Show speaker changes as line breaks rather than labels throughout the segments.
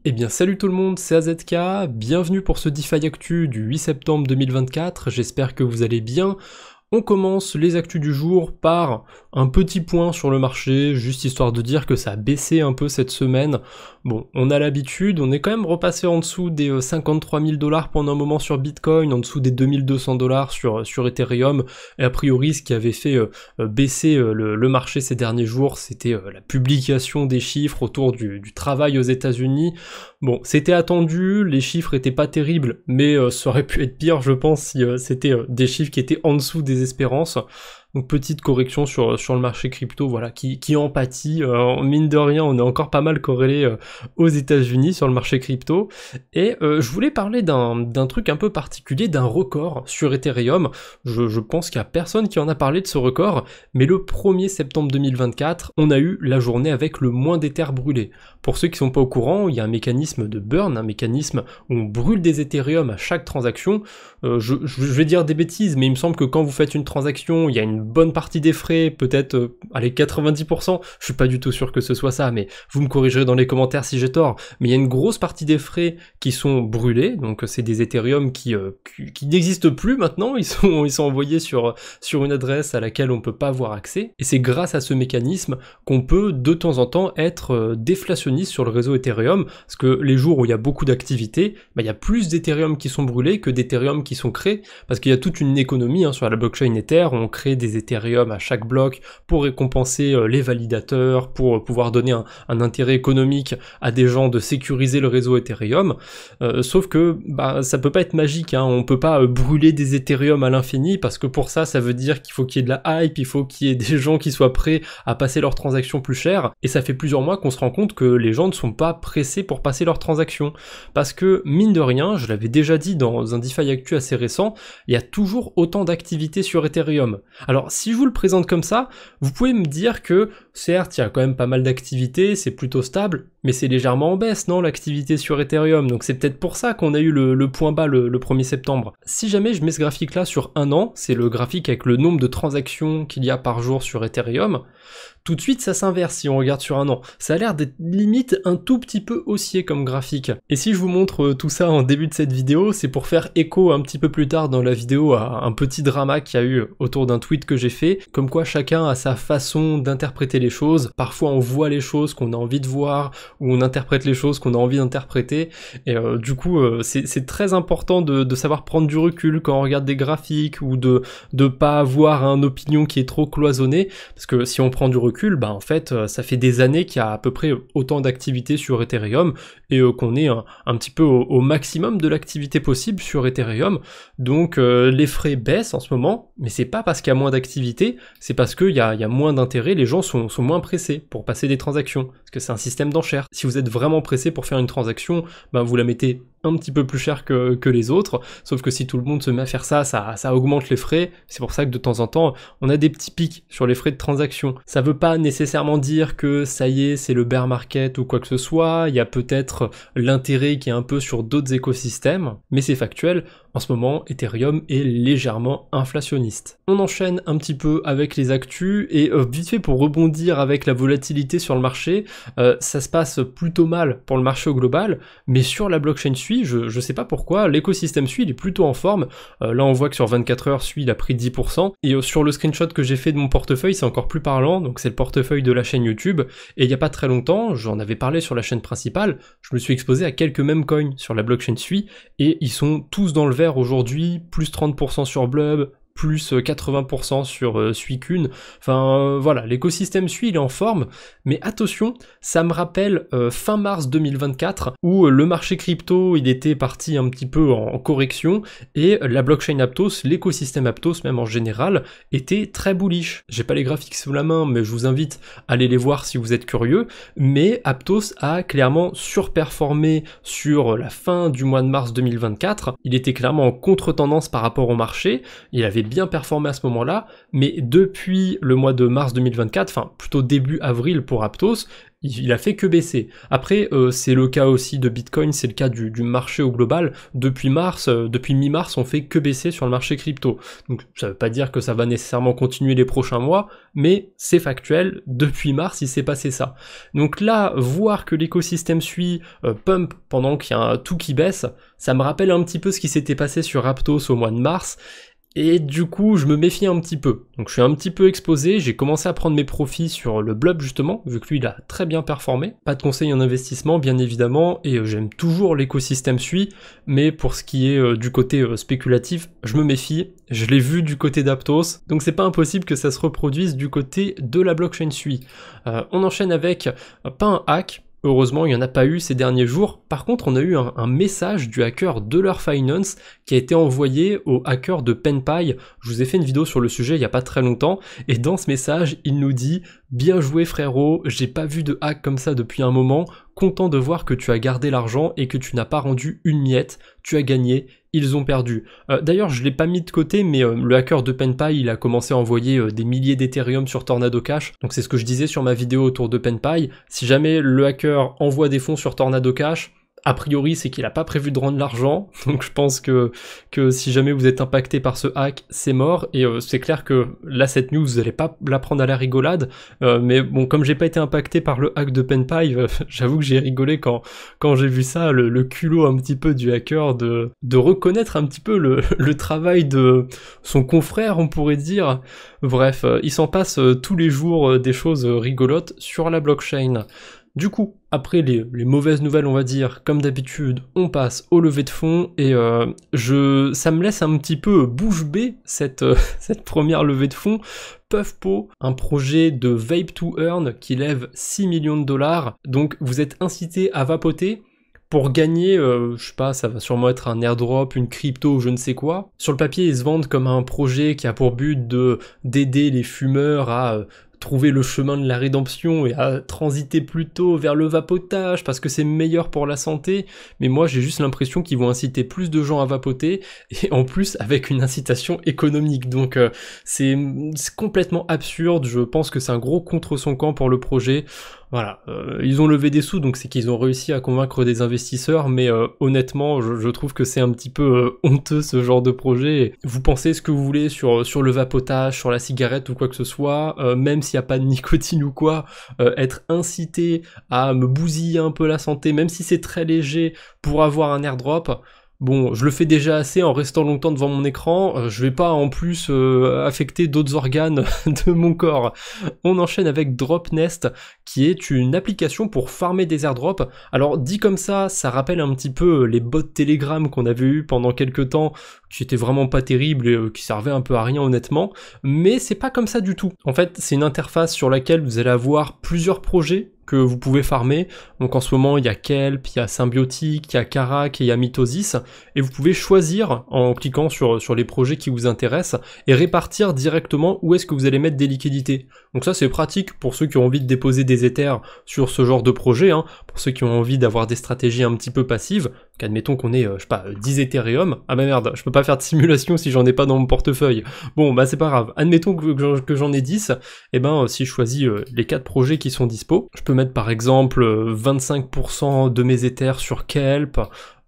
Eh bien salut tout le monde, c'est AZK, bienvenue pour ce DeFi Actu du 8 septembre 2024, j'espère que vous allez bien. On commence les actus du jour par un petit point sur le marché, juste histoire de dire que ça a baissé un peu cette semaine. Bon, on a l'habitude, on est quand même repassé en dessous des 53 000 $ pendant un moment sur Bitcoin, en dessous des 2200 $ sur Ethereum, et a priori ce qui avait fait baisser le marché ces derniers jours, c'était la publication des chiffres autour du travail aux États-Unis. Bon, c'était attendu, les chiffres étaient pas terribles, mais ça aurait pu être pire, je pense, si c'était des chiffres qui étaient en dessous des espérances. Donc petite correction sur le marché crypto, voilà, qui en pâtit. Mine de rien, on est encore pas mal corrélé aux États-Unis sur le marché crypto. Et je voulais parler d'un truc un peu particulier, d'un record sur Ethereum. Je pense qu'il y a personne qui en a parlé de ce record, mais le 1er septembre 2024, on a eu la journée avec le moins d'Ethers brûlés. Pour ceux qui sont pas au courant, il y a un mécanisme de burn, un mécanisme où on brûle des Ethereum à chaque transaction. Je vais dire des bêtises, mais il me semble que quand vous faites une transaction, il y a une bonne partie des frais, peut-être, allez, 90%, je suis pas du tout sûr que ce soit ça, mais vous me corrigerez dans les commentaires si j'ai tort, mais il y a une grosse partie des frais qui sont brûlés, donc c'est des Ethereum qui n'existent plus maintenant, ils sont envoyés sur une adresse à laquelle on peut pas avoir accès, et c'est grâce à ce mécanisme qu'on peut de temps en temps être déflationniste sur le réseau Ethereum, parce que les jours où il y a beaucoup d'activité, bah, il y a plus d'Ethereum qui sont brûlés que d'Ethereum qui sont créés, parce qu'il y a toute une économie sur la blockchain Ether, on crée des Ethereum à chaque bloc pour récompenser les validateurs, pour pouvoir donner un intérêt économique à des gens de sécuriser le réseau Ethereum, sauf que bah, ça peut pas être magique, on peut pas brûler des Ethereum à l'infini, parce que pour ça veut dire qu'il faut qu'il y ait de la hype, il faut qu'il y ait des gens qui soient prêts à passer leurs transactions plus chères, et ça fait plusieurs mois qu'on se rend compte que les gens ne sont pas pressés pour passer leurs transactions, parce que mine de rien, je l'avais déjà dit dans un DeFi Actu assez récent, il y a toujours autant d'activités sur Ethereum. Alors si je vous le présente comme ça, vous pouvez me dire que certes il y a quand même pas mal d'activités, c'est plutôt stable, mais c'est légèrement en baisse, non, l'activité sur Ethereum, donc c'est peut-être pour ça qu'on a eu le point bas le 1er septembre. Si jamais je mets ce graphique là sur un an, c'est le graphique avec le nombre de transactions qu'il y a par jour sur Ethereum, tout de suite ça s'inverse si on regarde sur un an. Ça a l'air d'être limite un tout petit peu haussier comme graphique. Et si je vous montre tout ça en début de cette vidéo, c'est pour faire écho un petit peu plus tard dans la vidéo à un petit drama qu'il y a eu autour d'un tweet que j'ai fait, comme quoi chacun a sa façon d'interpréter les choses. Parfois on voit les choses qu'on a envie de voir, ou on interprète les choses qu'on a envie d'interpréter, et du coup c'est très important de savoir prendre du recul quand on regarde des graphiques, ou de pas avoir une opinion qui est trop cloisonnée, parce que si on prend du recul, bah en fait ça fait des années qu'il y a à peu près autant d'activités sur Ethereum, et qu'on est un petit peu au maximum de l'activité possible sur Ethereum, donc les frais baissent en ce moment, mais c'est pas parce qu'il y a moins d'activité, c'est parce qu'il y a moins d'intérêt, les gens sont moins pressés pour passer des transactions, parce que c'est un système d'enchères. Si vous êtes vraiment pressé pour faire une transaction, bah vous la mettez un petit peu plus cher que les autres, sauf que si tout le monde se met à faire ça augmente les frais, c'est pour ça que de temps en temps, on a des petits pics sur les frais de transaction. Ça veut pas nécessairement dire que ça y est, c'est le bear market ou quoi que ce soit, il y a peut-être l'intérêt qui est un peu sur d'autres écosystèmes, mais c'est factuel, en ce moment, Ethereum est légèrement inflationniste. On enchaîne un petit peu avec les actus, et vite fait pour rebondir avec la volatilité sur le marché, ça se passe plutôt mal pour le marché au global, mais sur la blockchain SUI, je sais pas pourquoi, l'écosystème SUI il est plutôt en forme. Là on voit que sur 24 heures SUI il a pris 10%, et sur le screenshot que j'ai fait de mon portefeuille c'est encore plus parlant, donc c'est le portefeuille de la chaîne YouTube, et il y a pas très longtemps, j'en avais parlé sur la chaîne principale, je me suis exposé à quelques meme coins sur la blockchain SUI, et ils sont tous dans le vert aujourd'hui, plus 30% sur Blub, plus 80% sur Suicune, enfin voilà, l'écosystème SUI il est en forme, mais attention, ça me rappelle fin mars 2024, où le marché crypto il était parti un petit peu en correction, et la blockchain Aptos, l'écosystème Aptos même en général, était très bullish. J'ai pas les graphiques sous la main, mais je vous invite à aller les voir si vous êtes curieux, mais Aptos a clairement surperformé sur la fin du mois de mars 2024, il était clairement en contre-tendance par rapport au marché, il avait bien performé à ce moment-là, mais depuis le mois de mars 2024, enfin plutôt début avril pour Aptos, il a fait que baisser. Après, c'est le cas aussi de Bitcoin, c'est le cas du marché au global. Depuis mi-mars, on fait que baisser sur le marché crypto. Donc ça veut pas dire que ça va nécessairement continuer les prochains mois, mais c'est factuel, depuis mars, il s'est passé ça. Donc là, voir que l'écosystème suit, pump pendant qu'il y a tout qui baisse, ça me rappelle un petit peu ce qui s'était passé sur Aptos au mois de mars, et du coup, je me méfie un petit peu. Donc je suis un petit peu exposé, j'ai commencé à prendre mes profits sur le Blub justement, vu que lui il a très bien performé. Pas de conseils en investissement bien évidemment, et j'aime toujours l'écosystème suit, mais pour ce qui est du côté spéculatif, je me méfie. Je l'ai vu du côté d'Aptos, donc c'est pas impossible que ça se reproduise du côté de la blockchain suit. On enchaîne avec, pas un hack, heureusement, il n'y en a pas eu ces derniers jours. Par contre, on a eu un message du hacker Dollar Finance qui a été envoyé au hacker de PenPy. Je vous ai fait une vidéo sur le sujet il n'y a pas très longtemps. Et dans ce message, il nous dit « Bien joué frérot, j'ai pas vu de hack comme ça depuis un moment. Content de voir que tu as gardé l'argent et que tu n'as pas rendu une miette. Tu as gagné. Ils ont perdu. » D'ailleurs, je l'ai pas mis de côté, mais le hacker de PenPy, il a commencé à envoyer des milliers d'Ethereum sur Tornado Cash. Donc c'est ce que je disais sur ma vidéo autour de PenPy. Si jamais le hacker envoie des fonds sur Tornado Cash, a priori, c'est qu'il a pas prévu de rendre l'argent, donc je pense que si jamais vous êtes impacté par ce hack, c'est mort, et c'est clair que là, cette news, vous allez pas la prendre à la rigolade, mais bon, comme j'ai pas été impacté par le hack de PenPy, j'avoue que j'ai rigolé quand j'ai vu ça, le culot un petit peu du hacker de reconnaître un petit peu le travail de son confrère, on pourrait dire. Bref, il s'en passe tous les jours des choses rigolotes sur la blockchain. Du coup, après les mauvaises nouvelles, on va dire, comme d'habitude, on passe au levée de fonds, et ça me laisse un petit peu bouche bée, cette première levée de fonds. Puffpo, un projet de Vape to Earn qui lève 6 millions de dollars, donc vous êtes incité à vapoter pour gagner, je sais pas, ça va sûrement être un airdrop, une crypto, je ne sais quoi. Sur le papier, ils se vendent comme un projet qui a pour but d'aider les fumeurs à trouver le chemin de la rédemption et à transiter plutôt vers le vapotage parce que c'est meilleur pour la santé, mais moi j'ai juste l'impression qu'ils vont inciter plus de gens à vapoter, et en plus avec une incitation économique, donc c'est complètement absurde. Je pense que c'est un gros contre son camp pour le projet. Voilà, ils ont levé des sous, donc c'est qu'ils ont réussi à convaincre des investisseurs, mais honnêtement, je trouve que c'est un petit peu honteux ce genre de projet. Vous pensez ce que vous voulez sur le vapotage, sur la cigarette ou quoi que ce soit, même s'il n'y a pas de nicotine ou quoi, être incité à me bousiller un peu la santé, même si c'est très léger, pour avoir un airdrop. Bon, je le fais déjà assez en restant longtemps devant mon écran, je vais pas en plus affecter d'autres organes de mon corps. On enchaîne avec Dropnest, qui est une application pour farmer des airdrops. Alors dit comme ça rappelle un petit peu les bots Telegram qu'on avait eu pendant quelques temps, qui étaient vraiment pas terribles et qui servaient un peu à rien honnêtement, mais c'est pas comme ça du tout. En fait, c'est une interface sur laquelle vous allez avoir plusieurs projets que vous pouvez farmer. Donc en ce moment, il y a Kelp, il y a Symbiotic, il y a Karak et il y a Mitosis, et vous pouvez choisir en cliquant sur les projets qui vous intéressent et répartir directement où est-ce que vous allez mettre des liquidités. Donc ça, c'est pratique pour ceux qui ont envie de déposer des Ethers sur ce genre de projet, hein, pour ceux qui ont envie d'avoir des stratégies un petit peu passives. Donc admettons qu'on ait, je sais pas, 10 Ethereum. Ah bah merde, je peux pas faire de simulation si j'en ai pas dans mon portefeuille. Bon, bah c'est pas grave. Admettons que j'en ai 10, et ben si je choisis les 4 projets qui sont dispo, je peux mettre par exemple 25% de mes Ethers sur Kelp,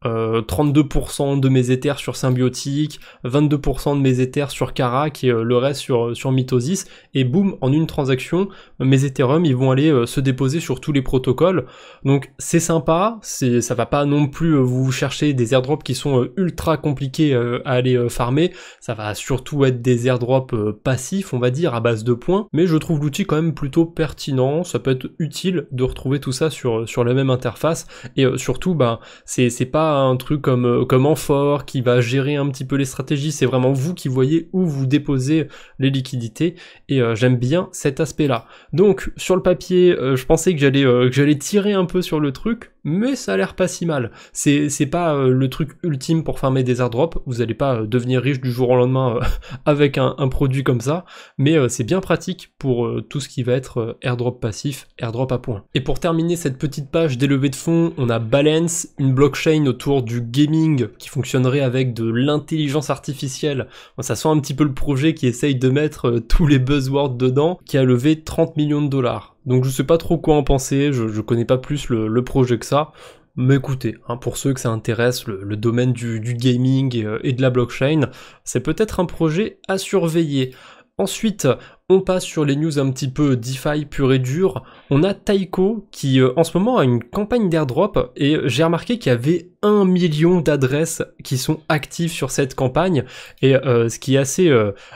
32% de mes Ethers sur Symbiotic, 22% de mes Ethers sur Karak et le reste sur Mitosis, et boum, en une transaction, mes Ethereum ils vont aller se déposer sur tous les protocoles. Donc c'est sympa, ça va pas non plus vous chercher des airdrops qui sont ultra compliqués à aller farmer, ça va surtout être des airdrops passifs, on va dire, à base de points, mais je trouve l'outil quand même plutôt pertinent, ça peut être utile de retrouver tout ça sur la même interface, et surtout, bah, c'est pas un truc comme Amphore qui va gérer un petit peu les stratégies, c'est vraiment vous qui voyez où vous déposez les liquidités, et j'aime bien cet aspect-là. Donc sur le papier, je pensais que j'allais tirer un peu sur le truc, mais ça a l'air pas si mal. C'est pas le truc ultime pour farmer des airdrops, vous allez pas devenir riche du jour au lendemain avec un produit comme ça, mais c'est bien pratique pour tout ce qui va être airdrop passif, airdrop à points. Et pour terminer cette petite page des levées de fonds, on a Balance, une blockchain autour du gaming qui fonctionnerait avec de l'intelligence artificielle. Bon, ça sent un petit peu le projet qui essaye de mettre tous les buzzwords dedans, qui a levé 30 millions de dollars. Donc je sais pas trop quoi en penser, je connais pas plus le projet que ça. Mais écoutez, hein, pour ceux que ça intéresse, le domaine du gaming et de la blockchain, c'est peut-être un projet à surveiller. Ensuite, on passe sur les news un petit peu DeFi pur et dur. On a Taiko qui en ce moment a une campagne d'airdrop et j'ai remarqué qu'il y avait 1 million d'adresses qui sont actives sur cette campagne. Et ce qui est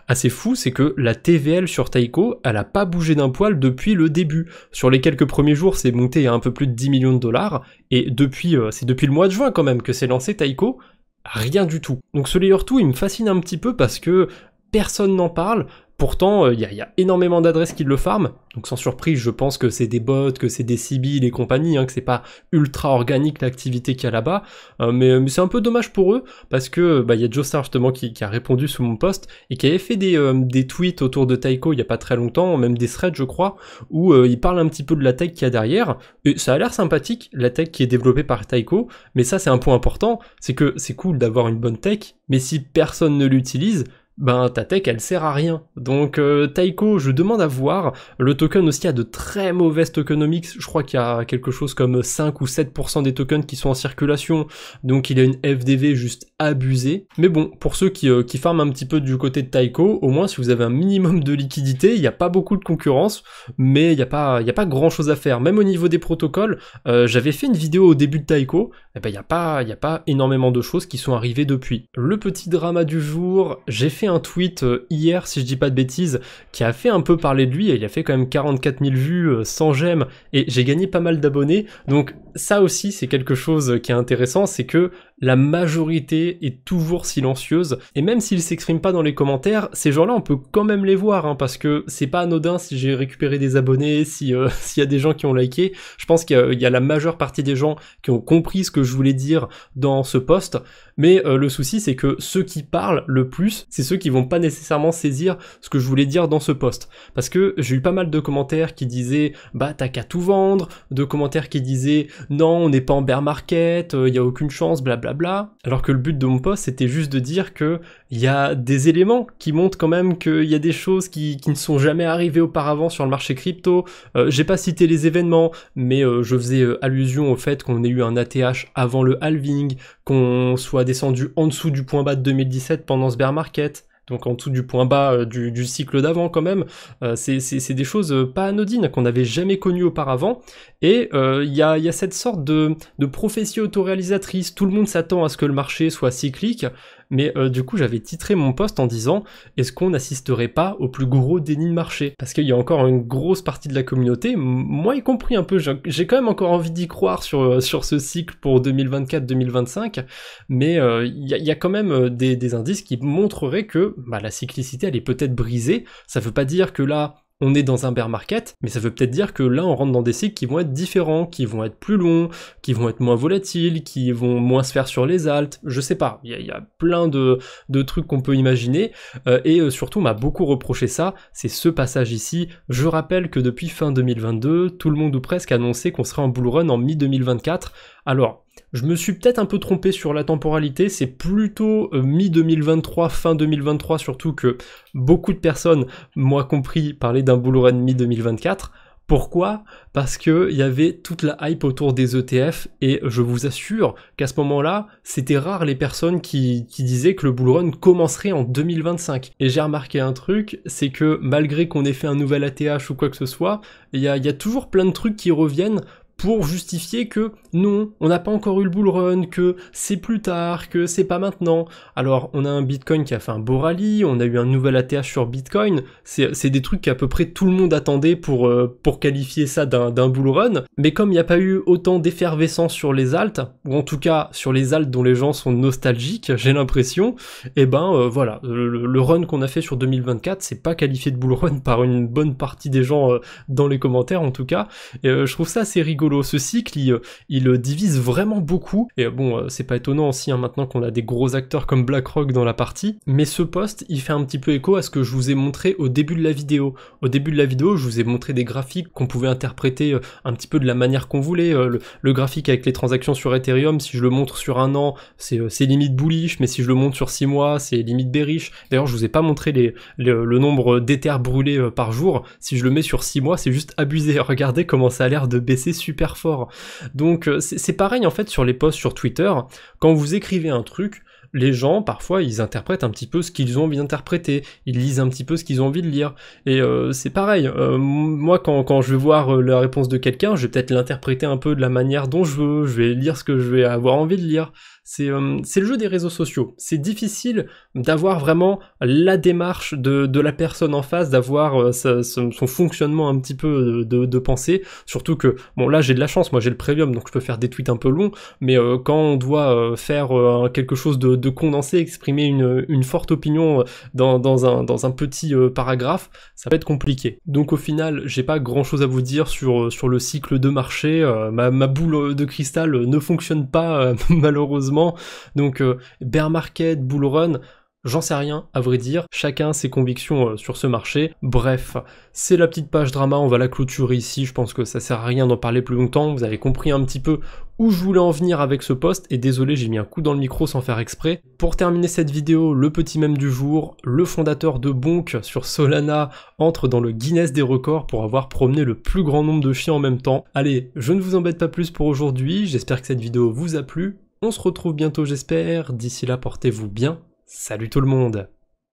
assez fou, c'est que la TVL sur Taiko, elle a pas bougé d'un poil depuis le début. Sur les quelques premiers jours, c'est monté à un peu plus de 10 millions de dollars. Et c'est depuis le mois de juin quand même que c'est lancé Taiko. Rien du tout. Donc ce Layer 2, il me fascine un petit peu parce que personne n'en parle. Pourtant, il y a énormément d'adresses qui le farment, donc sans surprise, je pense que c'est des bots, que c'est des Sibyl et compagnie, hein, que c'est pas ultra organique l'activité qu'il y a là-bas, mais c'est un peu dommage pour eux, parce que il y a Joestar justement qui a répondu sous mon post, et qui avait fait des tweets autour de Taiko il y a pas très longtemps, même des threads je crois, où il parle un petit peu de la tech qu'il y a derrière, et ça a l'air sympathique, la tech qui est développée par Taiko, mais ça c'est un point important, c'est que c'est cool d'avoir une bonne tech, mais si personne ne l'utilise, ta tech elle sert à rien. Donc Taiko, je demande à voir. Le token aussi a de très mauvaises tokenomics, je crois qu'il y a quelque chose comme 5 ou 7% des tokens qui sont en circulation, donc il a une FDV juste abusée. Mais bon, pour ceux qui farment un petit peu du côté de Taiko, au moins si vous avez un minimum de liquidité, il n'y a pas beaucoup de concurrence, mais il n'y a pas grand chose à faire. Même au niveau des protocoles, j'avais fait une vidéo au début de Taiko, et il n'y a pas énormément de choses qui sont arrivées depuis. Le petit drama du jour, j'ai fait un tweet hier, si je dis pas de bêtises, qui a fait un peu parler de lui, il a fait quand même 44 000 vues, 100 j'aime, et j'ai gagné pas mal d'abonnés, donc ça aussi c'est quelque chose qui est intéressant, c'est que la majorité est toujours silencieuse, et même s'ils s'expriment pas dans les commentaires, ces gens-là on peut quand même les voir, hein, parce que c'est pas anodin si j'ai récupéré des abonnés, s'il y a des gens qui ont liké, je pense qu'il y a la majeure partie des gens qui ont compris ce que je voulais dire dans ce post, mais le souci c'est que ceux qui parlent le plus, c'est ceux qui vont pas nécessairement saisir ce que je voulais dire dans ce post, parce que j'ai eu pas mal de commentaires qui disaient t'as qu'à tout vendre, de commentaires qui disaient non on n'est pas en bear market, y a aucune chance, blablabla, alors que le but de mon post c'était juste de dire que il y a des éléments qui montrent quand même qu'il y a des choses qui ne sont jamais arrivées auparavant sur le marché crypto. J'ai pas cité les événements, mais je faisais allusion au fait qu'on ait eu un ATH avant le halving, qu'on soit descendu en dessous du point bas de 2017 pendant ce bear market, donc en dessous du point bas du cycle d'avant quand même, c'est des choses pas anodines qu'on n'avait jamais connues auparavant, et il y a cette sorte de prophétie autoréalisatrice, tout le monde s'attend à ce que le marché soit cyclique, mais du coup j'avais titré mon post en disant est-ce qu'on n'assisterait pas au plus gros déni de marché, parce qu'il y a encore une grosse partie de la communauté, moi y compris un peu, j'ai quand même encore envie d'y croire sur ce cycle pour 2024-2025, mais il y a quand même des indices qui montreraient que la cyclicité elle est peut-être brisée. Ça veut pas dire que là on est dans un bear market, mais ça veut peut-être dire que là on rentre dans des cycles qui vont être différents, qui vont être plus longs, qui vont être moins volatiles, qui vont moins se faire sur les alts, je sais pas, il y a plein de trucs qu'on peut imaginer, et surtout on m'a beaucoup reproché ça, c'est ce passage ici. Je rappelle que depuis fin 2022, tout le monde ou presque annonçait qu'on serait en bull run en mi-2024, alors je me suis peut-être un peu trompé sur la temporalité, c'est plutôt mi-2023, fin 2023 surtout que beaucoup de personnes, moi compris, parlaient d'un bull run mi-2024. Pourquoi ? Parce que il y avait toute la hype autour des ETF, et je vous assure qu'à ce moment-là, c'était rare les personnes qui disaient que le bull run commencerait en 2025. Et j'ai remarqué un truc, c'est que malgré qu'on ait fait un nouvel ATH ou quoi que ce soit, il y a toujours plein de trucs qui reviennent pour justifier que non, on n'a pas encore eu le bull run, que c'est plus tard, que c'est pas maintenant. Alors, on a un Bitcoin qui a fait un beau rallye, on a eu un nouvel ATH sur Bitcoin, c'est des trucs qu'à peu près tout le monde attendait pour qualifier ça d'un bull run, mais comme il n'y a pas eu autant d'effervescence sur les alts, ou en tout cas sur les alts dont les gens sont nostalgiques, j'ai l'impression, et voilà, le run qu'on a fait sur 2024, c'est pas qualifié de bull run par une bonne partie des gens dans les commentaires en tout cas, et je trouve ça assez rigolo rigolo. Ce cycle, il divise vraiment beaucoup. Et bon, c'est pas étonnant aussi, hein, maintenant qu'on a des gros acteurs comme BlackRock dans la partie. Mais ce post, il fait un petit peu écho à ce que je vous ai montré au début de la vidéo. Au début de la vidéo, je vous ai montré des graphiques qu'on pouvait interpréter un petit peu de la manière qu'on voulait. Le graphique avec les transactions sur Ethereum, si je le montre sur un an, c'est limite bullish, mais si je le montre sur 6 mois, c'est limite bearish. D'ailleurs, je vous ai pas montré le nombre d'éthers brûlés par jour. Si je le mets sur 6 mois, c'est juste abusé. Regardez comment ça a l'air de baisser super fort. Donc c'est pareil en fait sur les posts sur Twitter. Quand vous écrivez un truc, les gens, parfois, ils interprètent un petit peu ce qu'ils ont envie d'interpréter, ils lisent un petit peu ce qu'ils ont envie de lire, et c'est pareil, moi quand je vais voir la réponse de quelqu'un, je vais peut-être l'interpréter un peu de la manière dont je vais lire ce que je vais avoir envie de lire. C'est le jeu des réseaux sociaux. C'est difficile d'avoir vraiment la démarche de la personne en face, d'avoir son fonctionnement un petit peu de pensée, surtout que, bon là j'ai de la chance, moi j'ai le premium, donc je peux faire des tweets un peu longs, mais quand on doit faire quelque chose de condensé, exprimer une forte opinion dans un petit paragraphe, ça peut être compliqué. Donc au final, j'ai pas grand chose à vous dire sur le cycle de marché, ma boule de cristal ne fonctionne pas malheureusement. Donc bear market, bull run, j'en sais rien à vrai dire, chacun ses convictions sur ce marché. Bref, c'est la petite page drama, on va la clôturer ici, je pense que ça sert à rien d'en parler plus longtemps, vous avez compris un petit peu où je voulais en venir avec ce post, et désolé j'ai mis un coup dans le micro sans faire exprès. Pour terminer cette vidéo, le petit mème du jour, le fondateur de Bonk sur Solana entre dans le Guinness des records pour avoir promené le plus grand nombre de chiens en même temps. Allez, je ne vous embête pas plus pour aujourd'hui, j'espère que cette vidéo vous a plu. On se retrouve bientôt j'espère, d'ici là portez-vous bien, salut tout le monde!